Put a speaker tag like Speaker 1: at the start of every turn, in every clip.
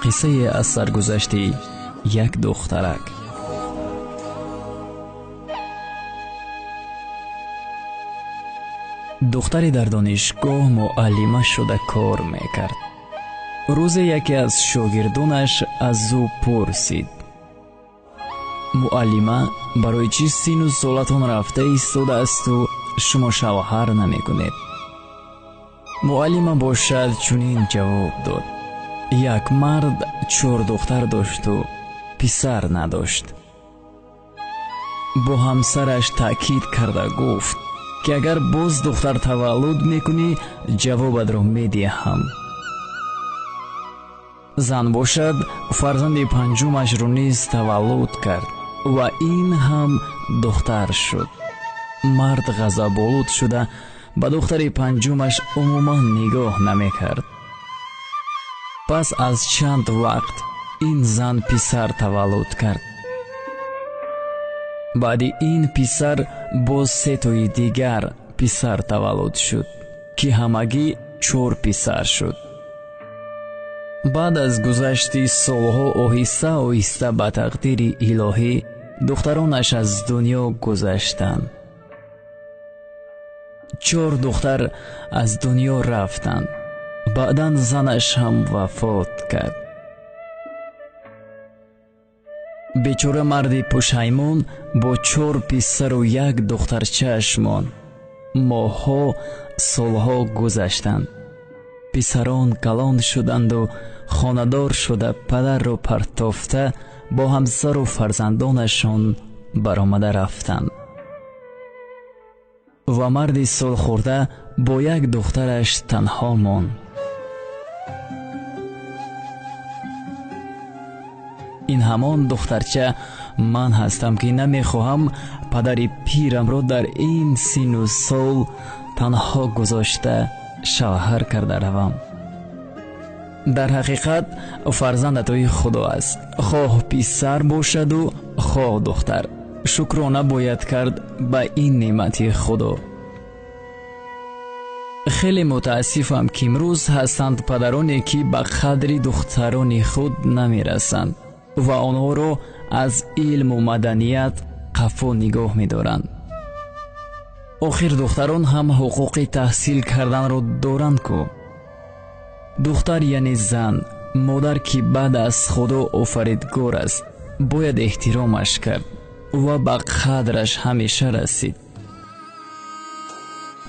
Speaker 1: قصه از سرگذشت یک دخترک. دختری در دانشگاه معلمه شده کار میکرد. روز یکی از شاگردانش از او پرسید: معلمه، برای چی سین و سالتان رفته ایستاده است و شما شوهر نمیکنید؟ معلمه باشد چنین جواب داد: یک مرد 4 دختر داشت و پسر نداشت. با همسرش تأکید کرده گفت که اگر باز دختر تولد میکنی جوابت را میدهم. زن باشد فرزند پنجمش را نیز تولد کرد و این هم دختر شد. مرد غضب‌آلود شده به دختر پنجمش عموما نگاه نمیکرد. پس از چند وقت این زن پسر تولد کرد. بعد این پسر باز 3 تای دیگر پسر تولد شد که همگی 4 پسر شد. بعد از گذشت سالها آهسته آهسته به تقدیر الهی دخترانش از دنیا گذشتند. 4 دختر از دنیا رفتند. بعداً زنش هم وفات کرد. بیچاره مرد پشیمان با 4 پسر و 1 دخترچه‌اش ماند. ماه‌ها سالها گذشتند. پسران کلان شدند و خانه‌دار شده پدر را پرتافته با همسر و فرزندانشان برآمده رفتند. و مرد سال خورده با 1 دخترش تنها ماند. این همان دخترچه من هستم که نمیخواهم پدر پیرم را در این سن و سال تنها گذاشته شوهر کرده روم. در حقیقت فرزند عطای خدا است، خواه پسر باشد و خواه دختر. شکرانه باید کرد به این نعمت خدا. خیلی متاسفم که امروز هستند پدرانی که به قدر دختران خود نمیرسند و آنها را از علم و مدنیت قفا نگاه می‌دارند. آخر دختران هم حقوق تحصیل کردن را دارند کو. دختر یعنی زن، مادر که بعد از خدا آفریدگار است، باید احترامش کرد و به قدرش همیشه رسید.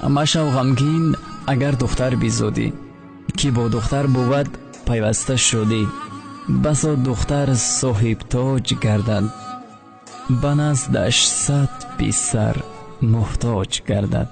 Speaker 1: مشو غمگین اگر دختر بیزادی که با دختر بود پیوسته شدی. بسا دختر صاحب تاج گردد، به نزدش 100 پسر محتاج گردد.